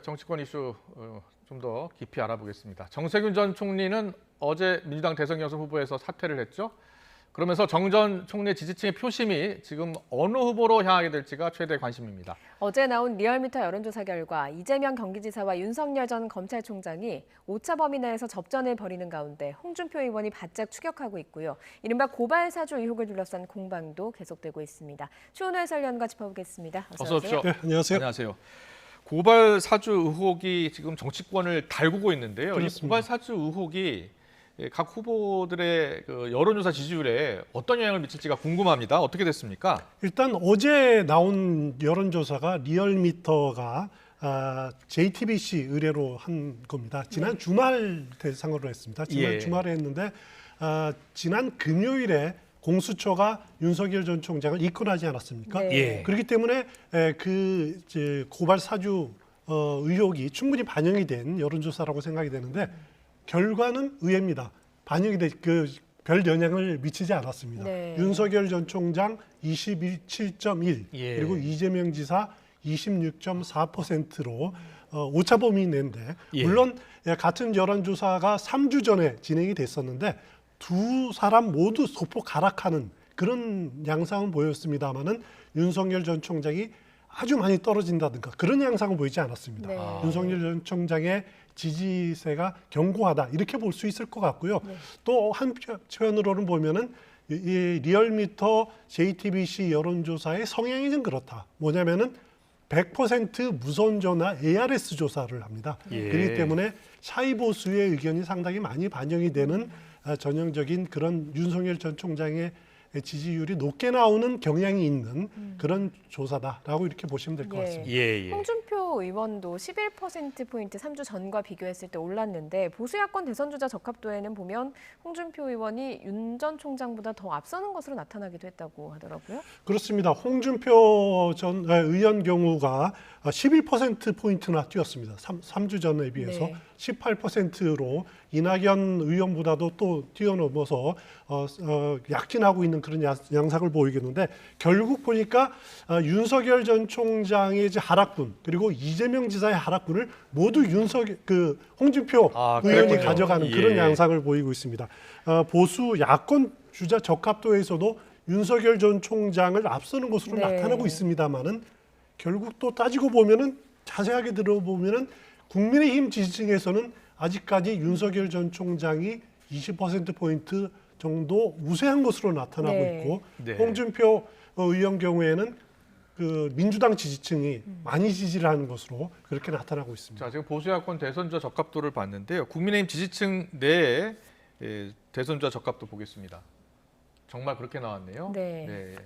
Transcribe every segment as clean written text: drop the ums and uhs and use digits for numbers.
정치권 이슈 좀 더 깊이 알아보겠습니다. 정세균 전 총리는 어제 민주당 대선 경선 후보에서 사퇴를 했죠. 그러면서 정 전 총리 지지층의 표심이 지금 어느 후보로 향하게 될지가 최대 관심입니다. 어제 나온 리얼미터 여론조사 결과 이재명 경기지사와 윤석열 전 검찰총장이 오차 범위 내에서 접전을 벌이는 가운데 홍준표 의원이 바짝 추격하고 있고요. 이른바 고발 사주 의혹을 둘러싼 공방도 계속되고 있습니다. 추은호 해설위원과 짚어보겠습니다. 어서 오십시오. 네, 안녕하세요. 안녕하세요. 고발 사주 의혹이 지금 정치권을 달구고 있는데요. 그렇습니다. 이 고발 사주 의혹이 각 후보들의 그 여론조사 지지율에 어떤 영향을 미칠지가 궁금합니다. 어떻게 됐습니까? 일단 어제 나온 여론조사가 리얼미터가 JTBC 의뢰로 한 겁니다. 지난 주말 대상으로 했습니다. 지난 예. 주말에 했는데 지난 금요일에 공수처가 윤석열 전 총장을 입건하지 않았습니까? 네. 예. 그렇기 때문에 그 이제 고발 사주 의혹이 충분히 반영이 된 여론조사라고 생각이 되는데 결과는 의외입니다. 반영이 별 영향을 미치지 않았습니다. 네. 윤석열 전 총장 27.1 예. 그리고 이재명 지사 26.4%로 오차 범위 내인데 예. 물론 같은 여론조사가 3주 전에 진행이 됐었는데 두 사람 모두 소폭 하락하는 그런 양상은 보였습니다만은 윤석열 전 총장이 아주 많이 떨어진다든가 그런 양상은 보이지 않았습니다. 네. 윤석열 전 총장의 지지세가 견고하다 이렇게 볼 수 있을 것 같고요. 또 한편으로는 보면은 이 리얼미터 JTBC 여론조사의 성향이 좀 그렇다. 뭐냐면은 100% 무선전화 ARS 조사를 합니다. 예. 그렇기 때문에 차이 보수의 의견이 상당히 많이 반영이 되는 전형적인 그런 윤석열 전 총장의 지지율이 높게 나오는 경향이 있는 그런 조사다라고 이렇게 보시면 될 것 예. 같습니다. 예. 홍준표 의원도 11%포인트 3주 전과 비교했을 때 올랐는데 보수 야권 대선 주자 적합도에는 보면 홍준표 의원이 윤 전 총장보다 더 앞서는 것으로 나타나기도 했다고 하더라고요. 그렇습니다. 홍준표 전 의원 경우가 11%포인트나 뛰었습니다. 3주 전에 비해서 네. 18%로 이낙연 의원보다도 또 뛰어넘어서 약진하고 있는 그런 양상을 보이겠는데 결국 보니까 윤석열 전 총장의 이제 하락분 그리고 이재명 지사의 하락분을 모두 홍준표 의원이 그랬군요. 가져가는 예. 그런 양상을 보이고 있습니다. 보수 야권 주자 적합도에서도 윤석열 전 총장을 앞서는 것으로 네. 나타나고 있습니다만은 결국 또 따지고 보면은 자세하게 들어보면은 국민의힘 지지층에서는 아직까지 윤석열 전 총장이 20%포인트 정도 우세한 것으로 나타나고 네. 있고 네. 홍준표 의원 경우에는 그 민주당 지지층이 많이 지지를 하는 것으로 그렇게 나타나고 있습니다. 자, 지금 보수야권 대선주자 적합도를 봤는데요. 국민의힘 지지층 내에 대선주자 적합도 보겠습니다. 정말 그렇게 나왔네요. 네.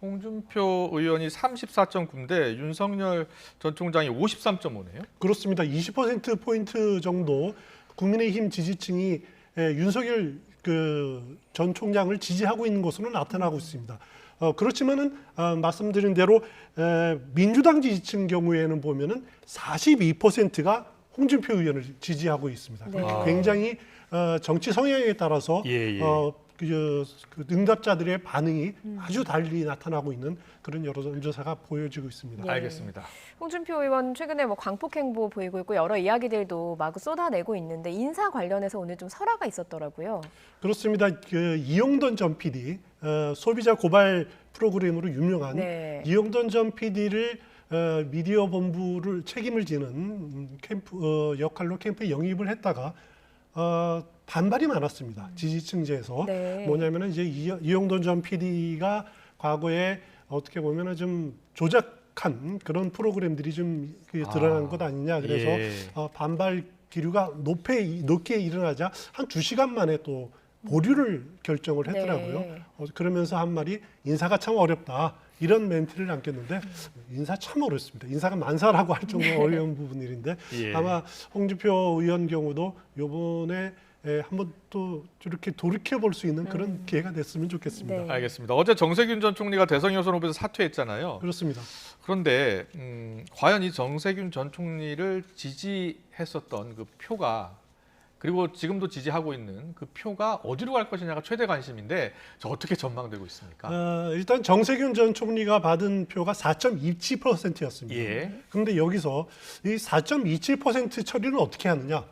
홍준표 의원이 34.9인데 윤석열 전 총장이 53.5네요. 그렇습니다. 20%포인트 정도 국민의힘 지지층이 윤석열 전 총장을 지지하고 있는 것으로 나타나고 있습니다. 그렇지만은 말씀드린 대로 민주당 지지층 경우에는 보면은 42%가 홍준표 의원을 지지하고 있습니다. 네. 굉장히 정치 성향에 따라서 예. 그 응답자들의 반응이 아주 달리 나타나고 있는 그런 여론조사가 보여지고 있습니다. 네. 알겠습니다. 홍준표 의원 최근에 광폭 행보 보이고 있고 여러 이야기들도 마구 쏟아내고 있는데 인사 관련해서 오늘 좀 설화가 있었더라고요. 그렇습니다. 이용돈 전 PD 소비자 고발 프로그램으로 유명한 네. 이용돈 전 PD를 미디어 본부를 책임을 지는 역할로 캠프에 영입을 했다가 반발이 많았습니다. 지지층제에서 네. 뭐냐면은 이제 이용돈 전 PD가 과거에 어떻게 보면은 좀 조작한 그런 프로그램들이 좀 드러난 것 아니냐 그래서 예. 반발 기류가 높게 일어나자 한 2시간 만에 또 보류를 결정을 했더라고요. 네. 그러면서 한 말이 인사가 참 어렵다. 이런 멘트를 남겼는데 인사 참 어렵습니다. 인사가 만사라고 할 정도로 어려운 부분인데 예. 아마 홍준표 의원 경우도 이번에 한번 또 이렇게 돌이켜 볼 수 있는 그런 기회가 됐으면 좋겠습니다. 네. 알겠습니다. 어제 정세균 전 총리가 대선 경선 후보에서 사퇴했잖아요. 그렇습니다. 그런데 과연 이 정세균 전 총리를 지지했었던 그 표가 그리고 지금도 지지하고 있는 그 표가 어디로 갈 것이냐가 최대 관심인데 저 어떻게 전망되고 있습니까? 일단 정세균 전 총리가 받은 표가 4.27%였습니다. 예. 그런데 여기서 이 4.27% 처리는 어떻게 하느냐?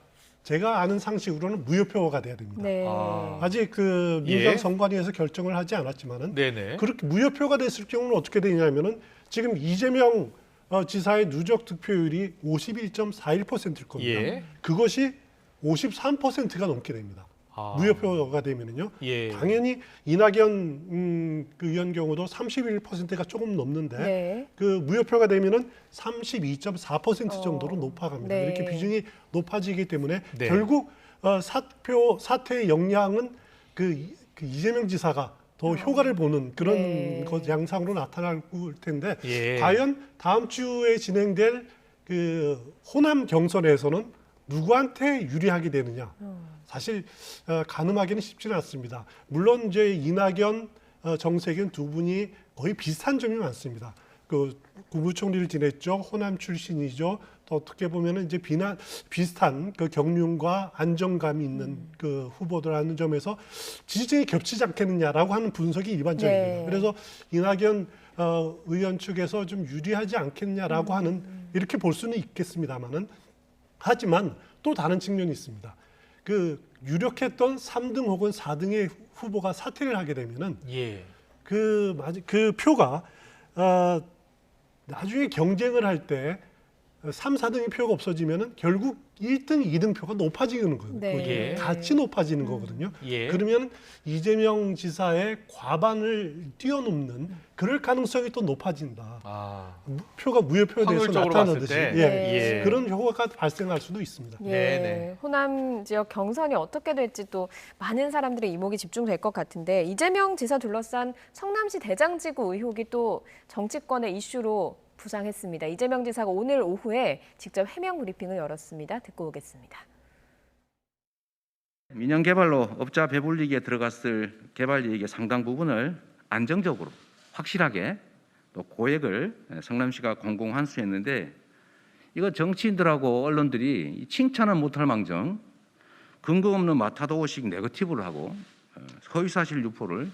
제가 아는 상식으로는 무효표가 돼야 됩니다. 네. 아직 그 민주당 예. 선관위에서 결정을 하지 않았지만은 네네. 그렇게 무효표가 됐을 경우는 어떻게 되냐면은 지금 이재명 지사의 누적 득표율이 51.41%일 겁니다. 예. 그것이 53%가 넘게 됩니다. 아. 무효표가 되면은요. 예. 당연히 이낙연 그 의원 경우도 31%가 조금 넘는데 네. 그 무효표가 되면은 32.4% 정도로 높아갑니다. 네. 이렇게 비중이 높아지기 때문에 네. 결국 사퇴의 역량은 그 이재명 지사가 더 효과를 보는 그런 네. 것 양상으로 나타날 텐데 예. 과연 다음 주에 진행될 그 호남 경선에서는 누구한테 유리하게 되느냐? 사실 가늠하기는 쉽지는 않습니다. 물론 이제 이낙연, 정세균 두 분이 거의 비슷한 점이 많습니다. 그 국무총리를 지냈죠, 호남 출신이죠. 또 어떻게 보면은 이제 비슷한 그 경륜과 안정감이 있는 그 후보들하는 점에서 지지층이 겹치지 않겠느냐라고 하는 분석이 일반적입니다. 네. 그래서 이낙연 의원 측에서 좀 유리하지 않겠냐라고 하는 이렇게 볼 수는 있겠습니다만은. 하지만 또 다른 측면이 있습니다. 그 유력했던 3등 혹은 4등의 후보가 사퇴를 하게 되면은 예. 그 표가 나중에 경쟁을 할 때 3, 4등의 표가 없어지면은 결국 1등, 2등 표가 높아지는 거예요. 네. 예. 같이 높아지는 거거든요. 예. 그러면 이재명 지사의 과반을 뛰어넘는 그럴 가능성이 또 높아진다. 아. 표가 무효표에 대해서 확률적으로 나타나듯이 봤을 때. 예. 예. 그런 효과가 발생할 수도 있습니다. 예, 네네. 호남 지역 경선이 어떻게 될지 또 많은 사람들의 이목이 집중될 것 같은데 이재명 지사 둘러싼 성남시 대장지구 의혹이 또 정치권의 이슈로 부상했습니다. 이재명 지사가 오늘 오후에 직접 해명 브리핑을 열었습니다. 듣고 오겠습니다. 민영 개발로 업자 배불리기에 들어갔을 개발 이익의 상당 부분을 안정적으로 확실하게 또 고액을 성남시가 공공환수했는데 이거 정치인들하고 언론들이 칭찬은 못할 망정 근거 없는 마타도식 네거티브를 하고 허위사실 유포를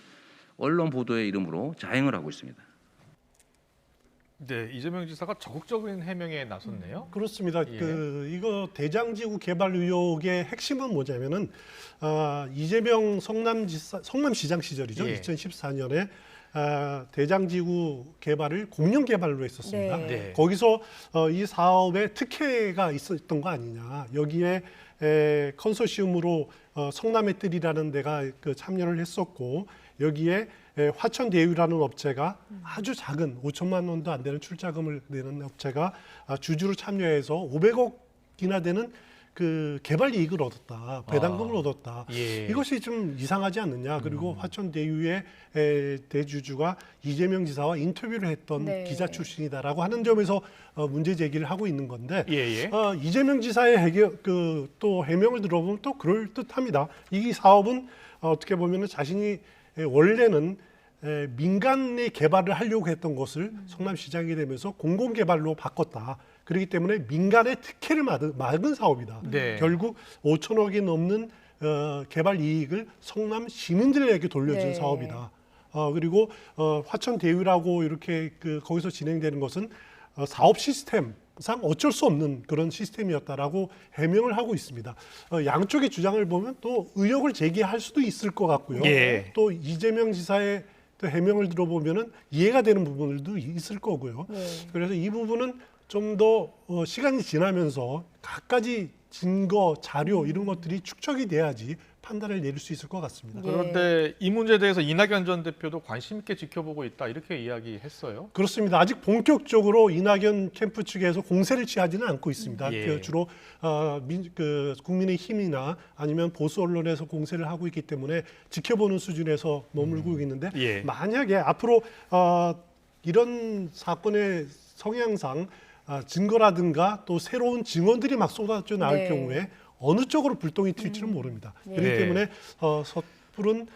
언론 보도의 이름으로 자행을 하고 있습니다. 네, 이재명 지사가 적극적인 해명에 나섰네요. 그렇습니다. 예. 이거 대장지구 개발 의혹의 핵심은 뭐냐면은 이재명 성남시장 시절이죠. 예. 2014년에 대장지구 개발을 공영 개발로 했었습니다. 네. 네. 거기서 이 사업에 특혜가 있었던 거 아니냐. 여기에 컨소시엄으로 성남의 뜰이라는 데가 그 참여를 했었고 여기에 화천대유라는 업체가 아주 작은 5천만 원도 안 되는 출자금을 내는 업체가 주주로 참여해서 500억이나 되는 그 개발 이익을 얻었다, 배당금을 얻었다. 예. 이것이 좀 이상하지 않느냐. 그리고 화천대유의 대주주가 이재명 지사와 인터뷰를 했던 네. 기자 출신이다라고 하는 점에서 문제 제기를 하고 있는 건데 예. 이재명 지사의 또 해명을 들어보면 또 그럴 듯합니다. 이 사업은 어떻게 보면은 자신이 원래는 민간의 개발을 하려고 했던 것을 성남시장이 되면서 공공개발로 바꿨다. 그렇기 때문에 민간의 특혜를 막은 사업이다. 네. 결국 5천억이 넘는 개발 이익을 성남 시민들에게 돌려준 네. 사업이다. 그리고 화천대유라고 이렇게 거기서 진행되는 것은 사업 시스템상 어쩔 수 없는 그런 시스템이었다라고 해명을 하고 있습니다. 양쪽의 주장을 보면 또 의혹을 제기할 수도 있을 것 같고요. 예. 또 이재명 지사의 또 해명을 들어보면은 이해가 되는 부분들도 있을 거고요. 네. 그래서 이 부분은 좀 더 시간이 지나면서 갖가지 증거, 자료 이런 것들이 축적이 돼야지 판단을 내릴 수 있을 것 같습니다. 예. 그런데 이 문제에 대해서 이낙연 전 대표도 관심 있게 지켜보고 있다 이렇게 이야기했어요. 그렇습니다. 아직 본격적으로 이낙연 캠프 측에서 공세를 취하지는 않고 있습니다. 예. 주로 국민의힘이나 아니면 보수 언론에서 공세를 하고 있기 때문에 지켜보는 수준에서 머물고 있는데 예. 만약에 앞으로 이런 사건의 성향상 증거라든가 또 새로운 증언들이 막 쏟아져 나올 네. 경우에 어느 쪽으로 불똥이 튈지는 모릅니다. 예. 그렇기 네. 때문에 섣부른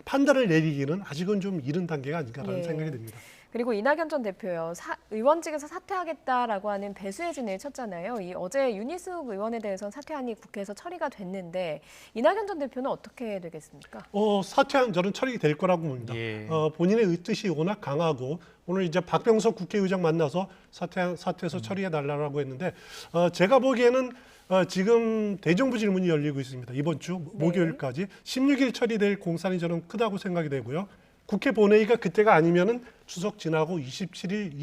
판단을 내리기는 아직은 좀 이른 단계가 아닌가라는 예. 생각이 듭니다. 그리고 이낙연 전 대표요. 의원직에서 사퇴하겠다라고 하는 배수의 진을 쳤잖아요. 어제 윤희숙 의원에 대해서는 사퇴안이 국회에서 처리가 됐는데 이낙연 전 대표는 어떻게 되겠습니까? 사퇴안 저는 처리가 될 거라고 봅니다. 예. 본인의 뜻이 워낙 강하고 오늘 이제 박병석 국회의장 만나서 사퇴해서 처리해 달라고 했는데 제가 보기에는 지금 대정부 질문이 열리고 있습니다. 이번 주 목요일까지 16일 처리될 공산이 저는 크다고 생각이 되고요. 국회 본회의가 그때가 아니면은 추석 지나고 27일,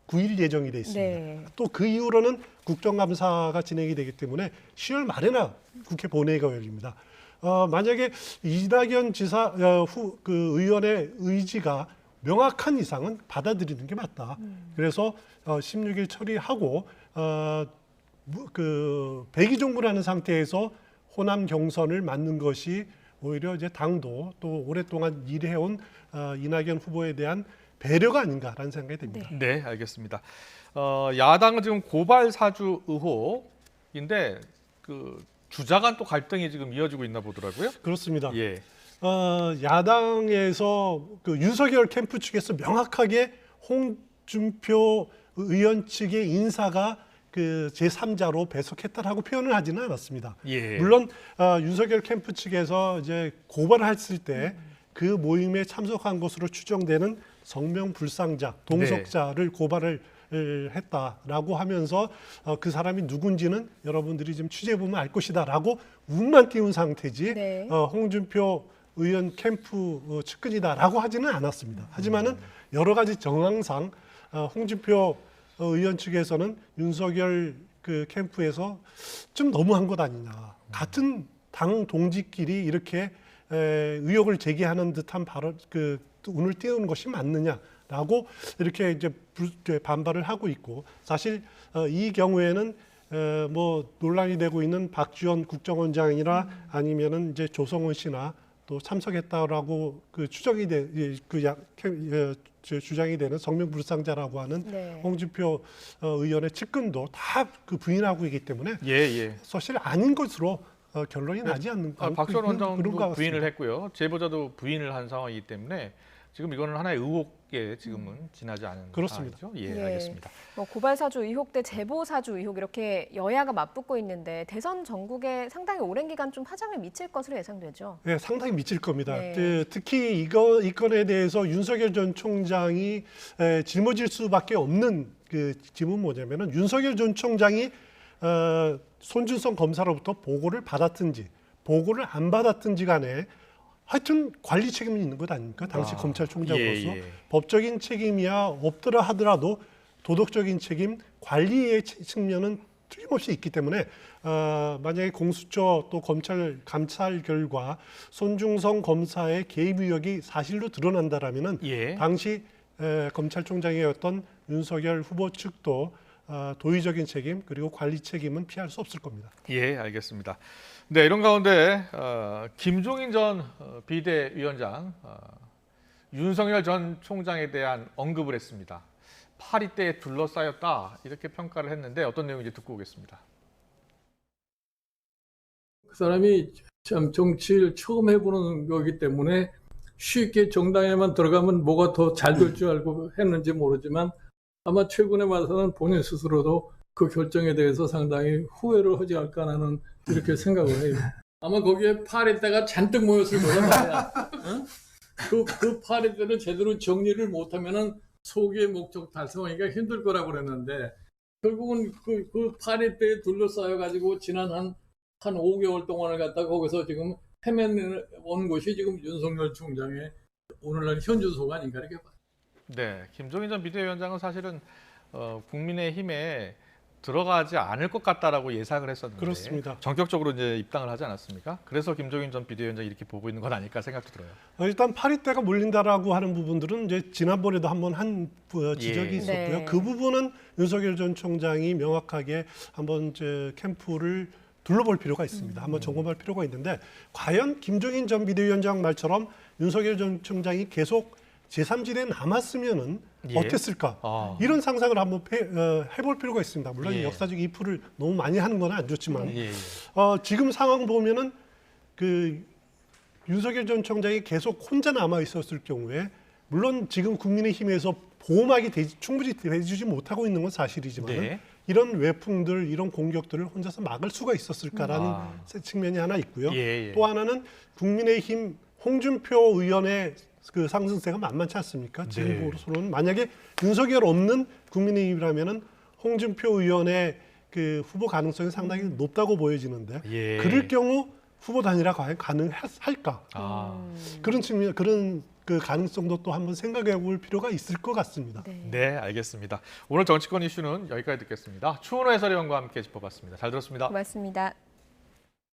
29일 예정이 돼 있습니다. 네. 또 그 이후로는 국정감사가 진행이 되기 때문에 10월 말에나 국회 본회의가 열립니다. 만약에 이낙연 지사 그 의원의 의지가 명확한 이상은 받아들이는 게 맞다. 그래서 16일 처리하고 그 배기종군하는 상태에서 호남 경선을 맞는 것이 오히려 이제 당도 또 오랫동안 일해온 이낙연 후보에 대한 배려가 아닌가라는 생각이 듭니다. 네, 알겠습니다. 야당은 지금 고발 사주 의혹인데 그 주자 간 또 갈등이 지금 이어지고 있나 보더라고요. 그렇습니다. 예. 야당에서 그 윤석열 캠프 측에서 명확하게 홍준표 의원 측의 인사가 그 제3자로 배석했다라고 표현을 하지는 않았습니다. 예. 물론 윤석열 캠프 측에서 이제 고발을 했을 때 그 모임에 참석한 것으로 추정되는 성명불상자, 동석자를 고발을 했다라고 하면서 그 사람이 누군지는 여러분들이 지금 취재해 보면 알 것이다라고 운만 띄운 상태지 네. 홍준표 의원 캠프 측근이다라고 하지는 않았습니다. 하지만은 여러 가지 정황상 홍준표 의원 측에서는 윤석열 그 캠프에서 좀 너무한 것 아니냐. 같은 당 동지끼리 이렇게 의혹을 제기하는 듯한 발언, 그 운을 띄우는 것이 맞느냐라고 이렇게 이제 반발을 하고 있고 사실 이 경우에는 뭐 논란이 되고 있는 박지원 국정원장이나 아니면은 이제 조성원 씨나 또 참석했다라고 그 추정이 주장이 되는 성명불상자라고 하는 네. 홍준표 의원의 측근도 다 그 부인하고 있기 때문에 예. 사실 아닌 것으로 결론이 나지 않는 박지원 그런 것 원장도 같습니다. 부인을 했고요. 제보자도 부인을 한 상황이기 때문에 지금 이거는 하나의 의혹에 지금은 지나지 않은 그렇습니다. 상황이죠. 예, 네. 알겠습니다. 고발 사주 의혹 대 제보 사주 의혹 이렇게 여야가 맞붙고 있는데 대선 전국에 상당히 오랜 기간 좀 파장을 미칠 것으로 예상되죠. 네, 상당히 미칠 겁니다. 네. 특히 이 건에 대해서 윤석열 전 총장이 짊어질 수밖에 없는 그 짐은 뭐냐면은 윤석열 전 총장이 손준성 검사로부터 보고를 받았든지 보고를 안 받았든지 간에 하여튼 관리 책임이 있는 것 아닙니까? 당시 검찰총장으로서 예. 법적인 책임이야 없더라 하더라도 도덕적인 책임, 관리의 측면은 틀림없이 있기 때문에 만약에 공수처 또 검찰 감찰 결과 손중성 검사의 개입 의혹이 사실로 드러난다라면은 예. 당시 검찰총장이었던 윤석열 후보 측도 도의적인 책임 그리고 관리 책임은 피할 수 없을 겁니다. 예, 알겠습니다. 네, 이런 가운데 김종인 전 비대위원장 윤석열 전 총장에 대한 언급을 했습니다. 파리떼에 둘러싸였다 이렇게 평가를 했는데 어떤 내용인지 듣고 오겠습니다. 그 사람이 참 정치를 처음 해보는 거기 때문에 쉽게 정당에만 들어가면 뭐가 더 잘 될 줄 알고 했는지 모르지만 아마 최근에 와서는 본인 스스로도 그 결정에 대해서 상당히 후회를 하지 않을까 하는 이렇게 생각을 해요. 아마 거기에 파리떼가 잔뜩 모였을 거란 말이야. 응? 그 파리떼를 제대로 정리를 못하면은 소기의 목적 달성하기가 힘들 거라고 그랬는데 결국은 그 파리떼에 둘러싸여가지고 지난 한 5개월 동안을 갖다가 거기서 지금 헤맨 곳이 지금 윤석열 총장의 오늘날 현주소가 아닌가 이렇게 봐요. 네, 김종인 전 비대위원장은 사실은 국민의힘에 들어가지 않을 것 같다라고 예상을 했었는데 그렇습니다. 전격적으로 이제 입당을 하지 않았습니까? 그래서 김종인 전 비대위원장이 이렇게 보고 있는 건 아닐까 생각도 들어요. 일단 파리떼가 몰린다라고 하는 부분들은 이제 지난번에도 한번 한 지적이 예. 있었고요. 네. 그 부분은 윤석열 전 총장이 명확하게 한번 캠프를 둘러볼 필요가 있습니다. 한번 점검할 필요가 있는데 과연 김종인 전 비대위원장 말처럼 윤석열 전 총장이 계속 제3지대에 남았으면은 예. 어땠을까? 이런 상상을 한번 해볼 필요가 있습니다. 물론 예. 역사적 이풀을 너무 많이 하는 건 안 좋지만 예. 지금 상황 보면은 그 윤석열 전 총장이 계속 혼자 남아 있었을 경우에 물론 지금 국민의힘에서 보호막이 충분히 대주지 못하고 있는 건 사실이지만 네. 이런 외풍들, 이런 공격들을 혼자서 막을 수가 있었을까라는 측면이 하나 있고요. 예, 예. 또 하나는 국민의힘 홍준표 의원의 그 상승세가 만만치 않습니까? 지금으로서는 만약에 윤석열 없는 국민의힘이라면은 홍준표 의원의 그 후보 가능성이 상당히 높다고 보여지는데 예. 그럴 경우 후보 단일화 과연 가능할까? 그런 측면, 그런 그 가능성도 또 한번 생각해 볼 필요가 있을 것 같습니다. 네, 알겠습니다. 오늘 정치권 이슈는 여기까지 듣겠습니다. 추은호 해설위원과 함께 짚어봤습니다. 잘 들었습니다. 고맙습니다.